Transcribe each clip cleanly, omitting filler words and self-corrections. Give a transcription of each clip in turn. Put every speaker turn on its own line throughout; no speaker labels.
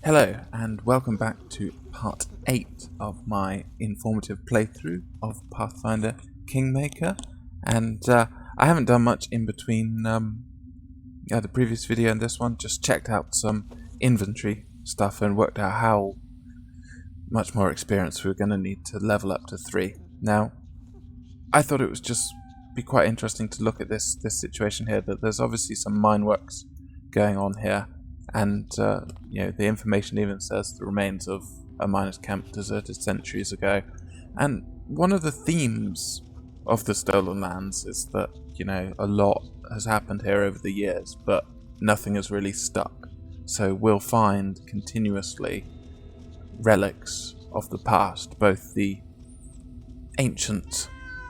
Hello and welcome back to part 8 of my informative playthrough of Pathfinder Kingmaker, and I haven't done much in between the previous video and this one. Just checked out some inventory stuff and worked out how much more experience we were going to need to level up to 3. Now, I thought it would just be quite interesting to look at this situation here, that there's obviously some mine works going on here. And, the information even says the remains of a miner's camp deserted centuries ago. And one of the themes of the Stolen Lands is that, a lot has happened here over the years, but nothing has really stuck. So we'll find continuously relics of the past, both the ancient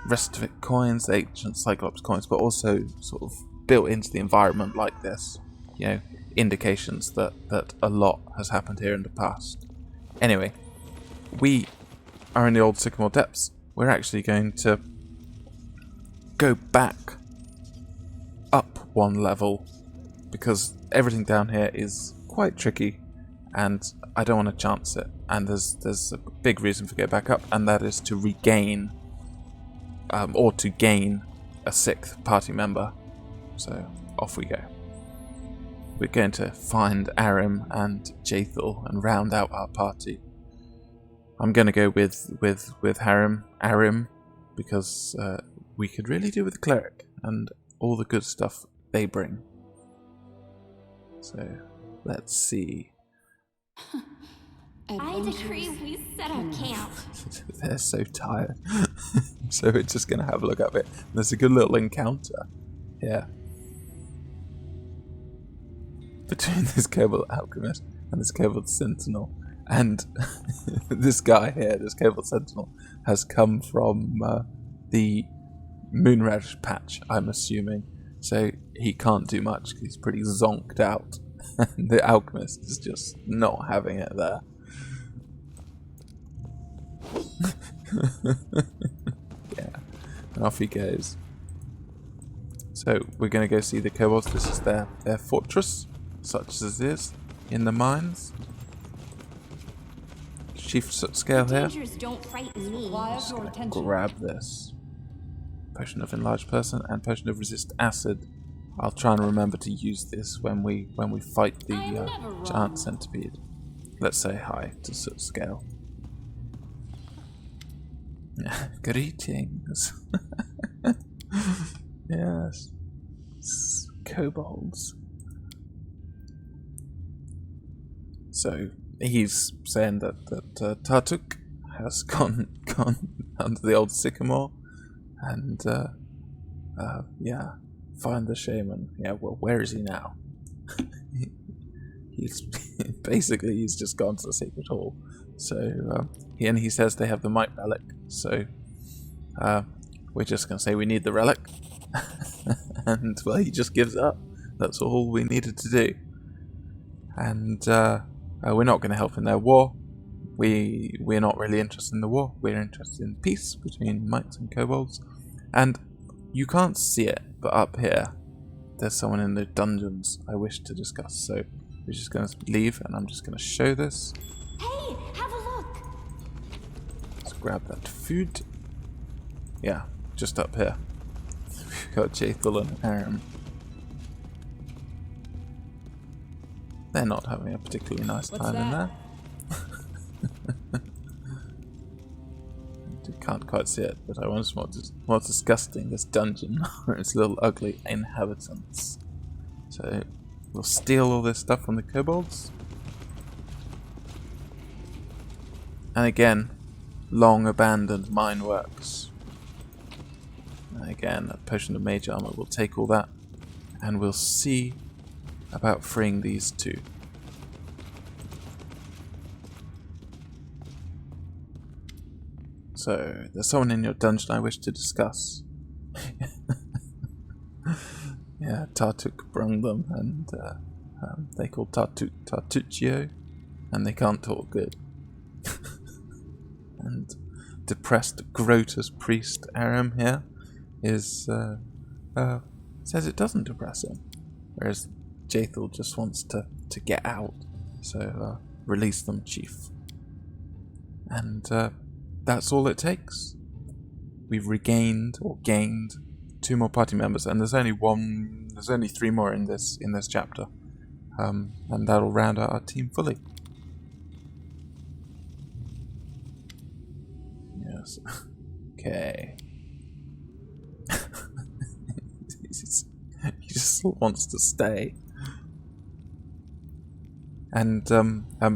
Restavik coins, the ancient Cyclops coins, but also sort of built into the environment like this, indications that a lot has happened here in the past. Anyway, we are in the Old Sycamore Depths. We're actually going to go back up one level because everything down here is quite tricky and I don't want to chance it. And there's a big reason for going back up, and that is to regain or to gain a 6th party member. So off we go. We're going to find Harrim and Jaethal and round out our party. I'm going to go with Harrim, because we could really do with the cleric and all the good stuff they bring. So let's see.
I decree we set up camp.
They're so tired. So we're just going to have a look at it. There's a good little encounter here between this kobold alchemist and this kobold sentinel. And this guy here, this kobold sentinel, has come from the moonradish patch, I'm assuming. So he can't do much because he's pretty zonked out. And the alchemist is just not having it there. Yeah, and off he goes. So we're going to go see the kobolds. This is their fortress, such as it is, in the mines. Chief scale here.
Don't frighten me.
Just gonna grab this. Potion of enlarged person and potion of resist acid. I'll try and remember to use this when we fight the giant centipede. Let's say hi to soot scale. Greetings. Yes. Kobolds. So he's saying that Tartuk has gone under the Old Sycamore and find the shaman. Yeah, well, where is he now? he's just gone to the Sacred Hall. So he says they have the Might Relic. So we're just gonna say we need the relic, and well, he just gives up. That's all we needed to do. And we're not going to help in their war. We're not really interested in the war. We're interested in peace between mites and kobolds. And you can't see it, but up here, there's someone in the dungeons I wish to discuss. So we're just going to leave, and I'm just going to show this.
Hey, have a look.
Let's grab that food. Yeah, just up here. We've got Jaethal and Harem. They're not having a particularly nice time in there. You can't quite see it, but I wonder what's disgusting, this dungeon or its little ugly inhabitants. So we'll steal all this stuff from the kobolds. And again, long abandoned mine works. And again, a potion of mage armor. We'll take all that and we'll see about freeing these two. So, there's someone in your dungeon I wish to discuss. Yeah, Tartuk brung them, and they call Tartuk Tartuccio, and they can't talk good. And depressed Grotus priest Harem here is says it doesn't depress him, whereas Jaethal just wants to get out. So Release them, Chief. And that's all it takes. We've regained or gained 2 more party members, and there's only 3 more in this chapter, and that'll round out our team fully. Yes. Okay. He just wants to stay. And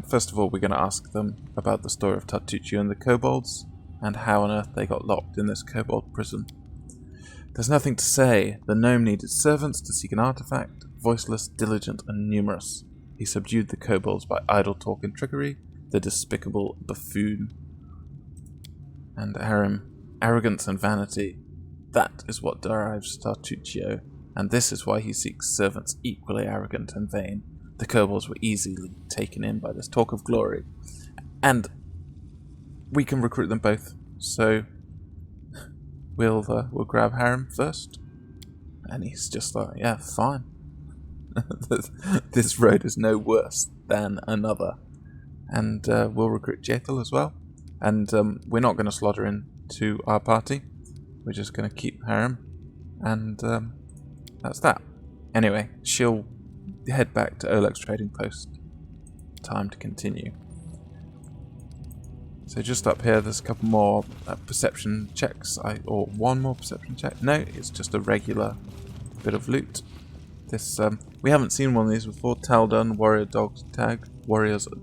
first of all, we're going to ask them about the story of Tartuccio and the kobolds, and how on earth they got locked in this kobold prison. There's nothing to say. The gnome needed servants to seek an artifact, voiceless, diligent, and numerous. He subdued the kobolds by idle talk and trickery, the despicable buffoon. And Harem, arrogance and vanity. That is what drives Tartuccio, and this is why he seeks servants equally arrogant and vain. The kobolds were easily taken in by this talk of glory, and we can recruit them both. So we'll grab Harem first, and he's just like, yeah, fine. This road is no worse than another, and we'll recruit Jethel as well. And we're not going to slaughter into our party. We're just going to keep Harem, and that's that. Anyway, she'll head back to Oleg's trading post. Time to continue. So just up here, there's a couple more perception checks. Or one more perception check. No, it's just a regular bit of loot. This we haven't seen one of these before. Taldun Warrior's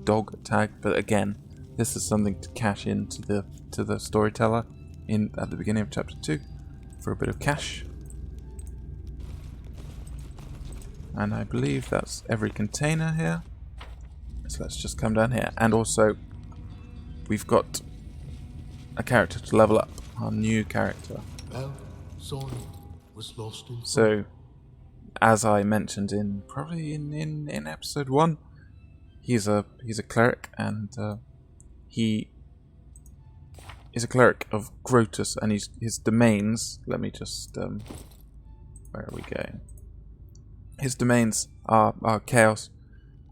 dog tag. But again, this is something to cash into the storyteller at the beginning of chapter 2 for a bit of cash. And I believe that's every container here. So let's just come down here. And also, we've got a character to level up. Our new character.
Well, Soren was lost in
So, as I mentioned probably in episode 1, he's a cleric, and he is a cleric of Grotus, and his domains. Let me just where are we going? His domains are chaos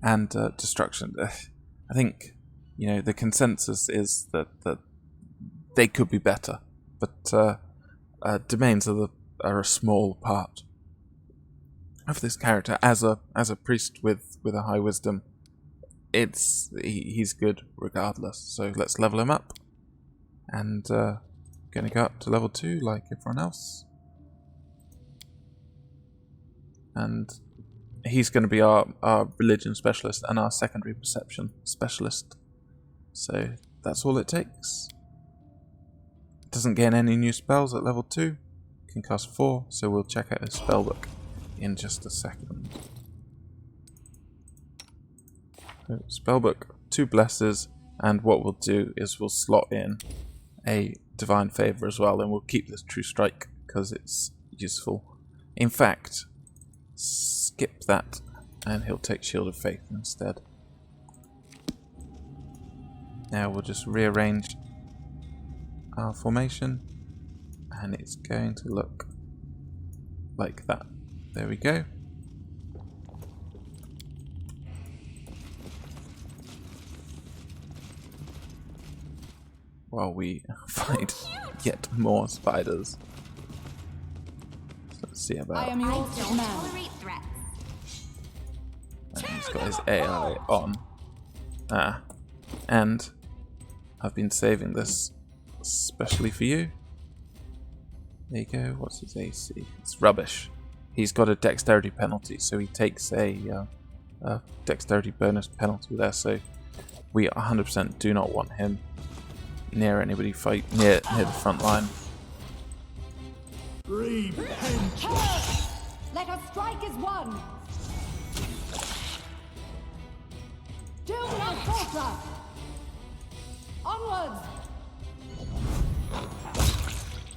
and destruction. I think the consensus is that they could be better, but domains are a small part of this character. As a priest with a high wisdom, he's good regardless. So let's level him up, and gonna go up to level 2 like everyone else. And he's going to be our religion specialist and our secondary perception specialist. So that's all it takes. Doesn't gain any new spells at level 2. Can cast 4, so we'll check out his spellbook in just a second. So, spellbook, 2 blesses, and what we'll do is we'll slot in a divine favor as well, and we'll keep this true strike because it's useful. In fact, skip that, and he'll take Shield of Faith instead. Now we'll just rearrange our formation, and it's going to look like that. There we go. While we fight yet more spiders. Let's see about.
I don't tolerate threats.
And he's got his AI on. And I've been saving this especially for you. There you go. What's his AC? It's rubbish. He's got a dexterity penalty, so he takes a dexterity bonus penalty there. So we 100% do not want him near anybody near the front line.
Let us strike as one. Doom and Forza. Onwards.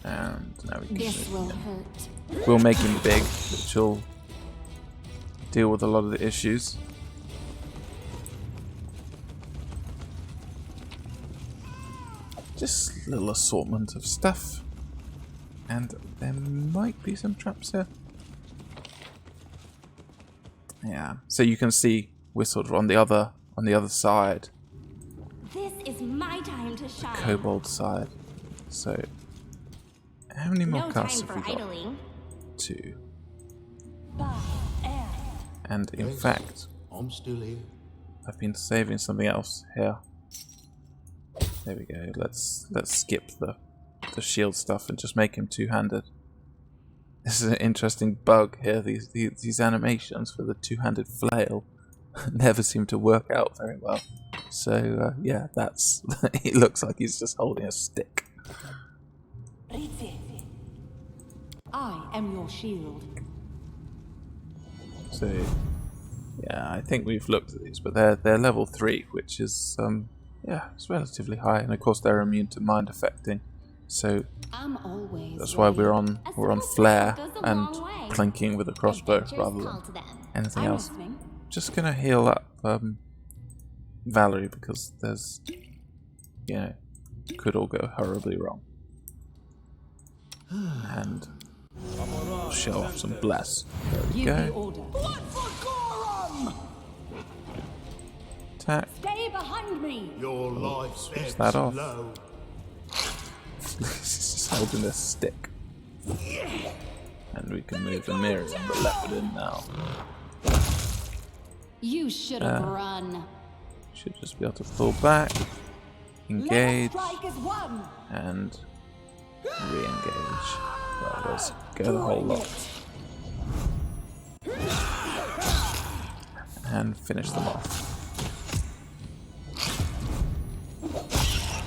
And now we can
This will hurt.
We'll make him big, which will deal with a lot of the issues. Just a little assortment of stuff. And there might be some traps here. Yeah. So you can see we're sort of on the other side
my time to shine.
kobold side. So, how many more
No
casts
time
have
for
we got?
idling.
2.
By air.
And in
Yes,
fact,
I'm still here.
I've been saving something else here. There we go. Let's skip the shield stuff and just make him two-handed. This is an interesting bug here. These animations for the two-handed flail never seem to work out very well. So yeah, that's. It looks like he's just holding a stick.
I am your shield.
So yeah, I think we've looked at these, but they're level 3, which is yeah, it's relatively high, and of course they're immune to mind affecting. So
I'm always
that's why we're on flare and
goes a long way.
plinking with a crossbow
Adventures
rather
call
than
to them.
anything
I'm
else.
listening.
Just gonna heal up Valerie because there's, you know, could all go horribly wrong. And show off some bless. There we
Give the
go.
order.
Attack.
Stay behind me.
Your life ebbs
that off.
low.
He's just holding a stick. And we can move the Miriam, but left it in now.
You should have run.
Should just be able to pull back, engage,
Strike is one.
and re-engage. Well, let's go the whole lot. And finish them off.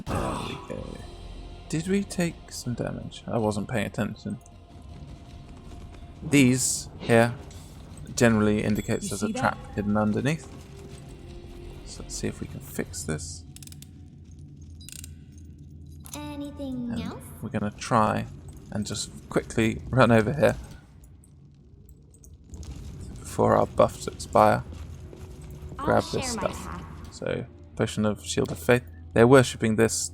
There we go. Did we take some damage? I wasn't paying attention. These here generally indicates there's a trap hidden underneath. So let's see if we can fix this.
Anything
And
else?
we're going to try and just quickly run over here before our buffs expire. Grab
I'll
this
share
stuff.
my hat.
So, potion of shield of faith. They're worshipping this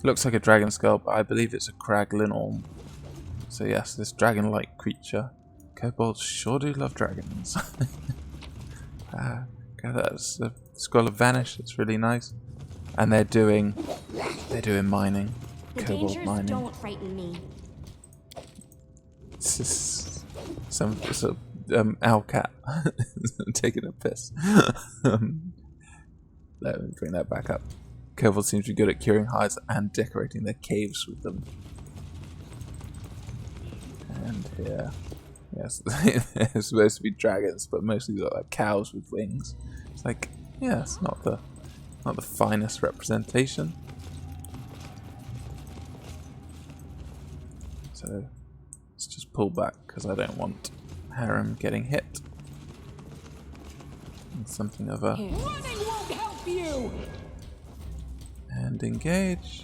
looks like a dragon skull, but I believe it's a Kraglinor. So yes, this dragon-like creature. Kobolds sure do love dragons. That's the Scroll of Vanish. It's really nice, and they're doing mining,
The
kobold
dangers
mining.
don't frighten me.
This is some sort of owl cat taking a piss. Let me bring that back up. Kobolds seem to be good at curing hides and decorating their caves with them. And here, yes, they're supposed to be dragons, but mostly look like cows with wings. It's like, yeah, it's not the finest representation. So let's just pull back because I don't want Harem getting hit. And something of a
Running won't help you.
and engage.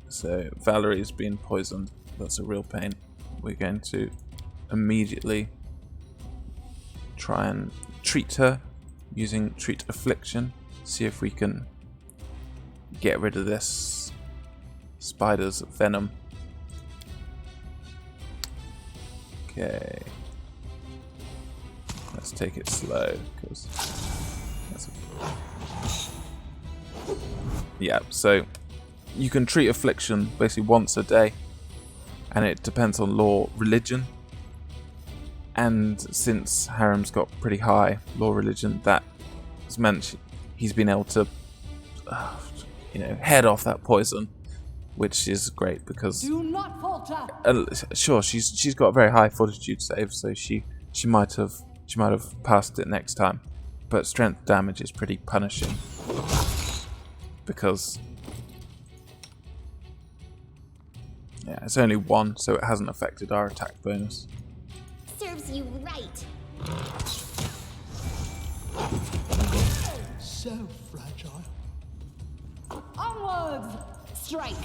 So Valerie's been poisoned. That's a real pain. We're going to immediately try and treat her using treat affliction. See if we can get rid of this spider's venom. Okay. Let's take it slow because that's yeah, so you can treat affliction basically once a day, and it depends on law religion. And since Harem's got pretty high law religion, that has meant he's been able to, head off that poison, which is great because
Do not falter.
sure she's got a very high fortitude save, so she might have passed it next time, but strength damage is pretty punishing because yeah, it's only 1, so it hasn't affected our attack bonus.
Serves you right.
So fragile.
Onwards. Strike.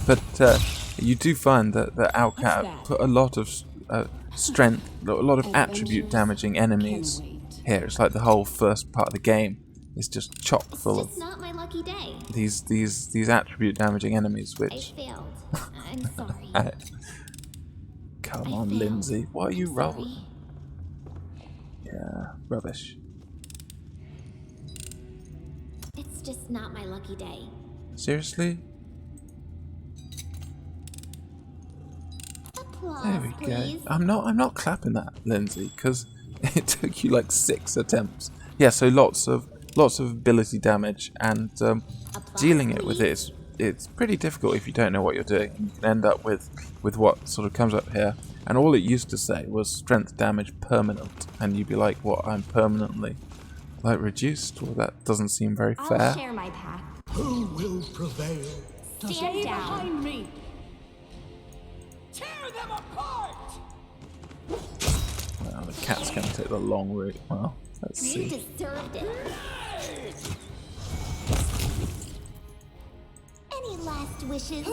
But you do find that the Owlcat
that?
put a lot of strength, a lot of attribute damaging enemies
Can wait.
here. It's like the whole first part of the game is just chock full of
Just not my lucky day.
these attribute damaging enemies,
I
which
failed. I'm sorry.
come
I
on,
failed.
Lindsay, what are you
I'm
rolling?
sorry.
Yeah, rubbish.
just not my lucky day.
Seriously?
Applause,
There we
please.
go. I'm not clapping that, Lindsay, because it took you like 6 attempts. Yeah, so lots of ability damage, and dealing it with it it's pretty difficult if you don't know what you're doing. You can end up with what sort of comes up here, and all it used to say was strength damage permanent, and you'd be like, what, I'm permanently like reduced? Well, that doesn't seem very fair.
I'll share my path.
Who will prevail?
Stand
Stay
down.
behind me. Tear them apart.
Well, the cat's going to take the long route. Well, let's
You
see.
deserved it. Any last wishes?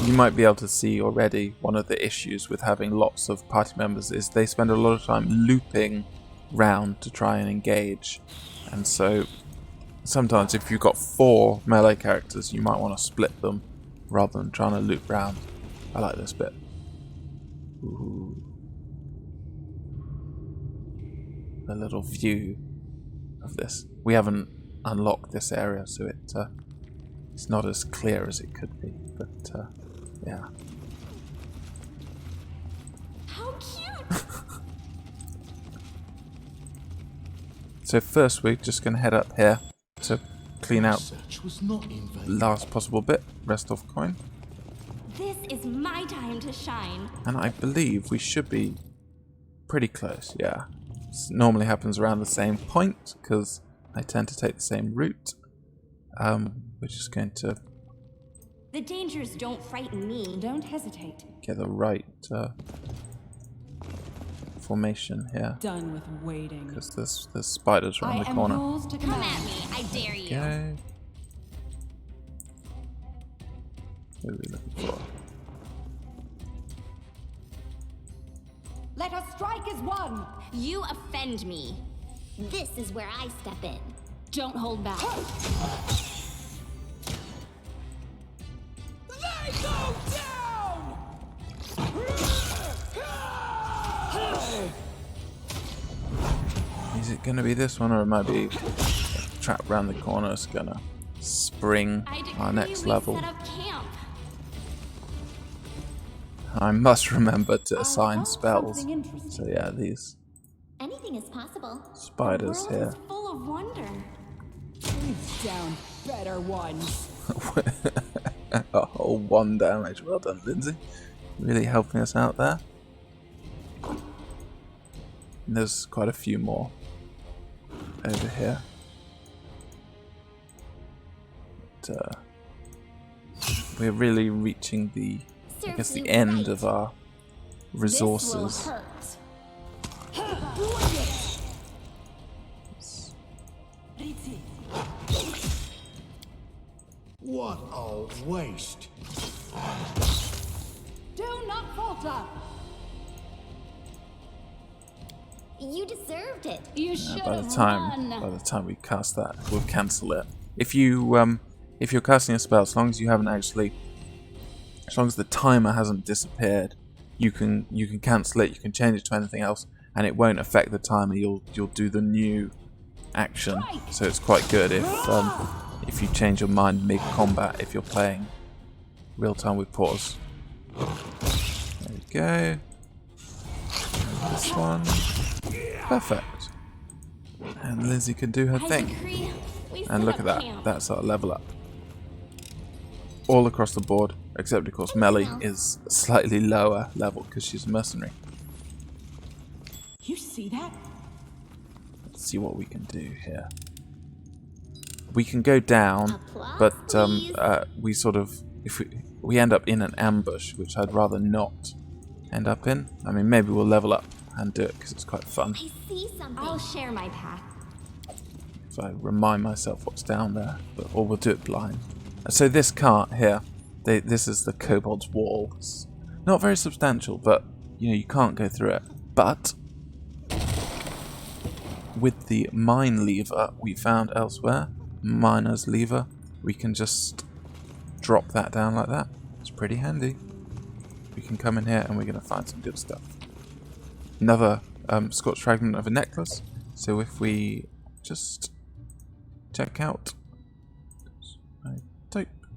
You might be able to see already one of the issues with having lots of party members is they spend a lot of time looping round to try and engage, and so sometimes if you've got 4 melee characters you might want to split them rather than trying to loop round. I like this bit. Ooh. A little view of this. We haven't unlocked this area, so it's not as clear as it could be, but yeah.
How cute!
So first we're just going to head up here to clean out
Search was not in vain.
last possible bit, rest of coin,
This is my time to shine.
and I believe we should be pretty close. Yeah, this normally happens around the same point because I tend to take the same route. We're just going to
The dangers don't frighten me.
Don't hesitate.
get the right formation here
Done with waiting.
because there's spiders around
I
the
am
corner.
yours to
Come
command.
at me, I dare you.
Okay. What are we looking for?
Let us strike as one.
You offend me. This is where I step in. Don't hold back.
They go down.
Is it going to be this one, or it might be a trap around the corner? It's going to spring
I decree
our next
we
level.
set up camp.
I must remember to assign
found
spells.
something interesting.
So yeah, these
Anything is possible.
spiders
the world
here.
is full of wonder.
We've down better ones.
A whole 1 damage. Well done, Lindsay. Really helping us out there. And there's quite a few more over here. But, we're really reaching the, I guess, the end of our resources.
This will hurt.
What a waste.
Do not falter.
You deserved it.
You should
By
have
the time
run.
we cast that, we'll cancel it. If you're casting a spell, as long as the timer hasn't disappeared, you can cancel it. You can change it to anything else, and it won't affect the timer. You'll do the new action, so it's quite good if you change your mind mid combat. If you're playing real time with pause. There we go. This one, perfect. And Lizzie can do her
I
thing.
decree we
And
set
look
up
at that,
camp.
that's our level up. All across the board, except of course Melly is slightly lower level because she's a mercenary.
You see that?
Let's see what we can do here. We can go down,
Applause,
but
please.
we sort of, if we end up in an ambush, which I'd rather not end up in. I mean, maybe we'll level up and do it because it's quite fun.
I see something. I'll share my path.
If I remind myself what's down there, or we'll do it blind. So this cart here, this is the kobold's wall. It's not very substantial, but you can't go through it. But with the mine lever we found elsewhere, miner's lever, we can just drop that down like that. It's pretty handy. We can come in here and we're going to find some good stuff. Another scorched fragment of a necklace. So if we just check out.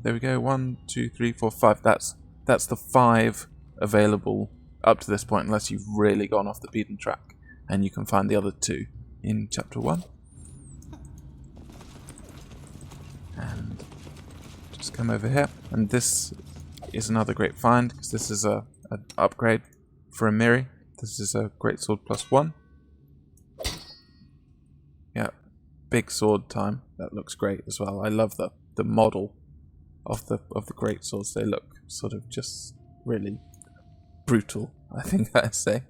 There we go. 1, 2, 3, 4, 5. That's the 5 available up to this point, unless you've really gone off the beaten track, and you can find the other 2 in chapter 1. And just come over here, and this is another great find, because this is an upgrade for a Miri. This is a greatsword +1. Yeah, big sword time. That looks great as well. I love the model of the great swords. They look sort of just really brutal, I think I'd say.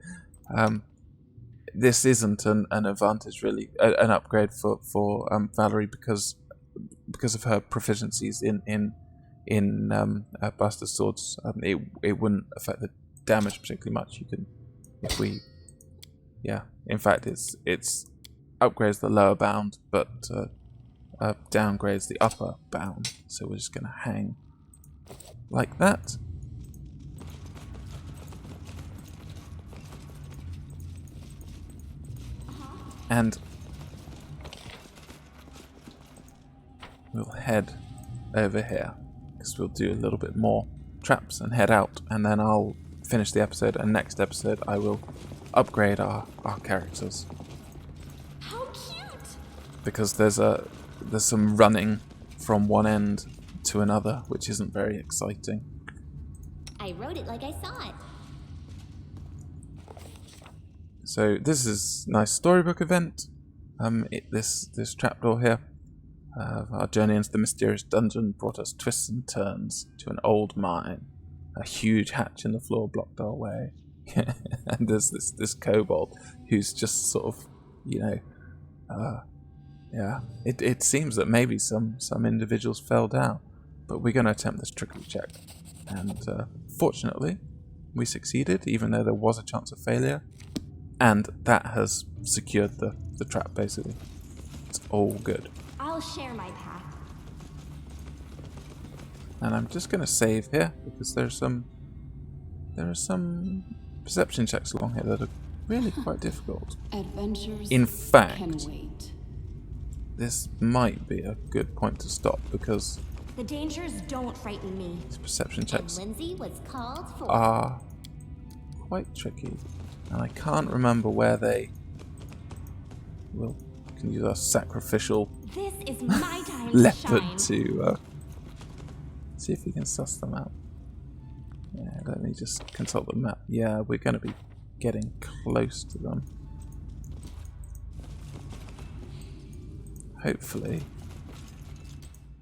This isn't an advantage really, an upgrade for Valerie because of her proficiencies in Buster swords. It wouldn't affect the damage particularly much. You can, in fact, it's upgrades the lower bound, but downgrades the upper bound. So we're just going to hang like that. And we'll head over here, because we'll do a little bit more traps and head out, and then I'll finish the episode, and next episode I will upgrade our characters.
How cute!
Because there's some running from one end to another, which isn't very exciting.
I wrote it like I saw it.
So this is a nice storybook event. This trapdoor here. Our journey into the mysterious dungeon brought us twists and turns to an old mine. A huge hatch in the floor blocked our way. And there's this kobold who's just sort of, it seems that maybe some individuals fell down, but we're going to attempt this trickery check, and fortunately we succeeded, even though there was a chance of failure, and that has secured the trap. Basically, it's all good.
I'll share my path.
And I'm just going to save here because there are some perception checks along here that are really quite difficult.
Adventures
In fact,
can wait.
this might be a good point to stop because
The dangers don't frighten me.
these perception
And
checks
Lindsay was called for.
are quite tricky, and I can't remember where they can use a sacrificial
This is my time to
leopard
shine.
to see if we can suss them out. Yeah, let me just consult the map. Yeah, we're going to be getting close to them. Hopefully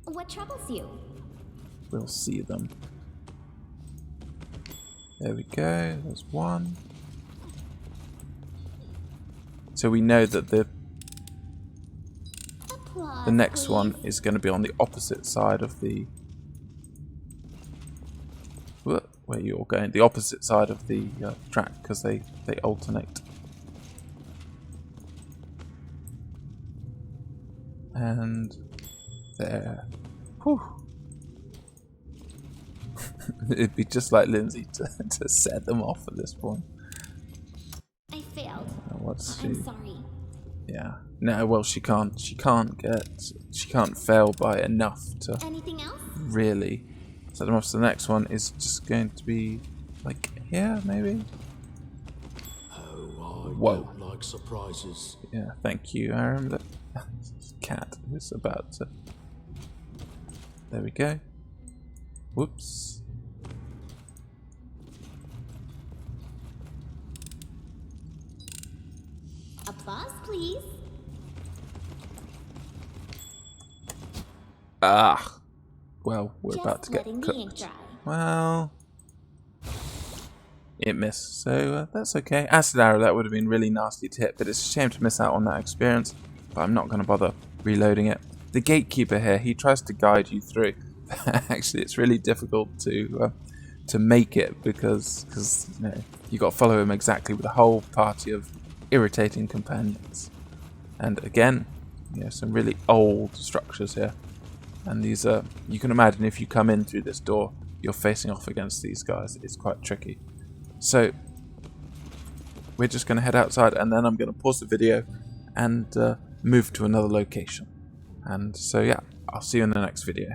What troubles you?
we'll see them. There we go, there's one. So we know that the
Applause,
next
please.
one is going to be on the opposite side of the... Where you're going, the opposite side of the track, because they alternate. And there. Whew. It'd be just like Lindsay to set them off at this point.
I failed.
What's
I'm
she?
sorry.
Yeah. No, well, she can't fail by enough to
Anything else?
really set them off. So the next one is just going to be like here, maybe.
Oh, I
Whoa.
don't like surprises.
Yeah, thank you, Harem. The cat is about to... There we go. Whoops.
Applause, please.
Ah. Well, we're
Just
about to get
letting the ink
cooked.
dry.
Well, it missed, so that's okay. Acid arrow, that would have been really nasty to hit, but it's a shame to miss out on that experience. But I'm not going to bother reloading it. The gatekeeper here, he tries to guide you through. Actually, it's really difficult to make it because you got to follow him exactly with a whole party of irritating companions. And again, some really old structures here. And these are, you can imagine if you come in through this door, you're facing off against these guys. It's quite tricky. So we're just going to head outside, and then I'm going to pause the video and move to another location. And so yeah, I'll see you in the next video.